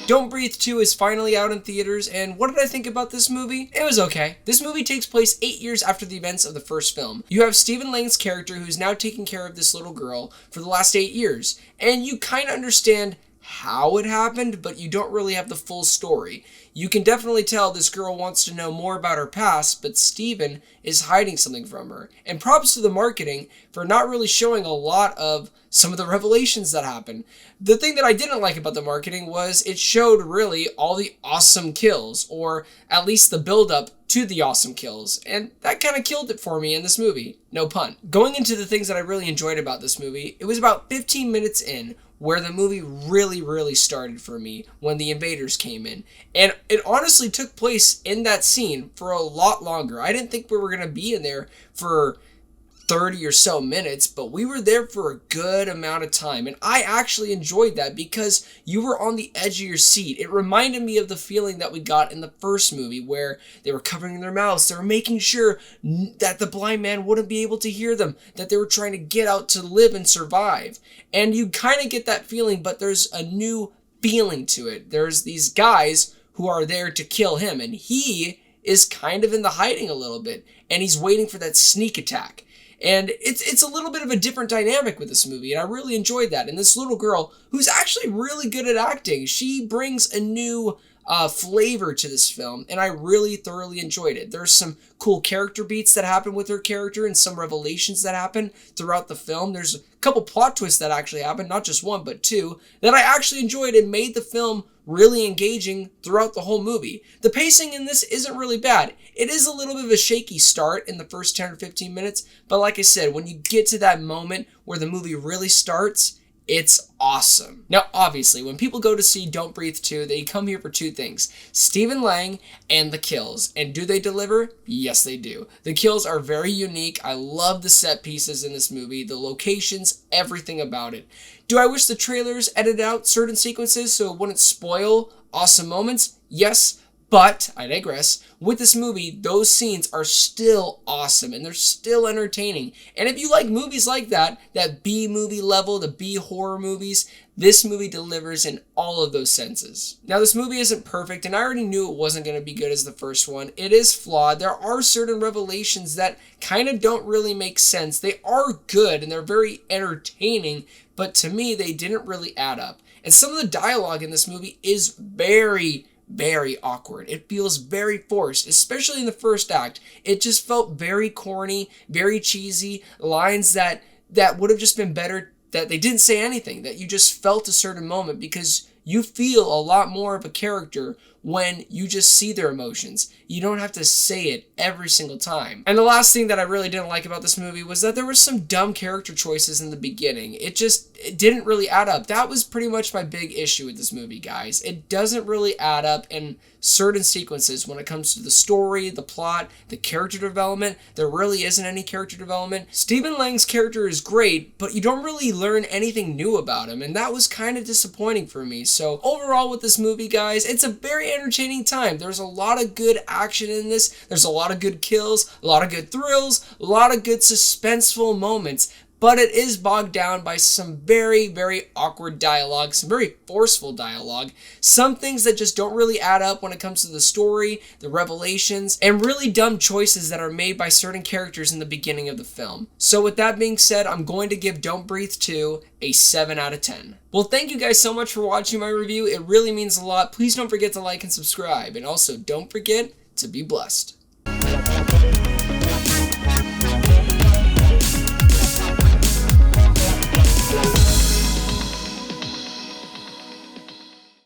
Don't Breathe 2 is finally out in theaters, and what did I think about this movie? It was okay. This movie takes place 8 years after the events of the first film. You have Stephen Lang's character who's now taking care of this little girl for the last 8 years, and you kind of understand how it happened, but you don't really have the full story. You can definitely tell this girl wants to know more about her past, but Stephen is hiding something from her. And props to the marketing for not really showing a lot of some of the revelations that happen. The thing that I didn't like about the marketing was it showed really all the awesome kills, or at least the build-up to the awesome kills, and that kind of killed it for me in this movie. No pun. Going into the things that I really enjoyed about this movie, it was about 15 minutes in where the movie really started for me when the invaders came in. And it honestly took place in that scene for a lot longer. I didn't think we were going to be in there for 30 or so minutes, but we were there for a good amount of time, and I actually enjoyed that because you were on the edge of your seat. It reminded me of the feeling that we got in the first movie where they were covering their mouths, they were making sure that the blind man wouldn't be able to hear them, that they were trying to get out to live and survive, and you kind of get that feeling, but there's a new feeling to it. There's these guys who are there to kill him, and he is kind of in the hiding a little bit, and he's waiting for that sneak attack. And it's a little bit of a different dynamic with this movie, and I really enjoyed that. And this little girl, who's actually really good at acting, she brings a new flavor to this film, and I really thoroughly enjoyed it. There's some cool character beats that happen with her character and some revelations that happen throughout the film. There's a couple plot twists that actually happen, not just one, but two, that I actually enjoyed and made the film really engaging throughout the whole movie. The pacing in this isn't really bad. It is a little bit of a shaky start in the first 10 or 15 minutes, but like I said, when you get to that moment where the movie really starts, it's awesome. Now, obviously, when people go to see Don't Breathe 2, they come here for two things: Stephen Lang and the kills. And do they deliver? Yes, they do. The kills are very unique. I love the set pieces in this movie, the locations, everything about it. Do I wish the trailers edited out certain sequences so it wouldn't spoil awesome moments? Yes. But, I digress, with this movie, those scenes are still awesome, and they're still entertaining. And if you like movies like that B-movie level, the B-horror movies, this movie delivers in all of those senses. Now, this movie isn't perfect, and I already knew it wasn't going to be good as the first one. It is flawed. There are certain revelations that kind of don't really make sense. They are good, and they're very entertaining, but to me, they didn't really add up. And some of the dialogue in this movie is very awkward. It feels very forced, especially in the first act. It just felt very corny, very cheesy, lines that would have just been better that they didn't say anything, that you just felt a certain moment, because you feel a lot more of a character when you just see their emotions. You don't have to say it every single time. And the last thing that I really didn't like about this movie was that there were some dumb character choices in the beginning. It didn't really add up. That was pretty much my big issue with this movie, guys. It doesn't really add up in certain sequences when it comes to the story, the plot, the character development. There really isn't any character development. Stephen Lang's character is great, but you don't really learn anything new about him, and that was kind of disappointing for me. So overall with this movie, guys, it's a very entertaining time. There's a lot of good action in this. There's a lot of good kills, a lot of good thrills, a lot of good suspenseful moments. But it is bogged down by some very awkward dialogue, some very forceful dialogue, some things that just don't really add up when it comes to the story, the revelations, and really dumb choices that are made by certain characters in the beginning of the film. So with that being said, I'm going to give Don't Breathe 2 a 7 out of 10. Well, thank you guys so much for watching my review. It really means a lot. Please don't forget to like and subscribe, and also don't forget to be blessed.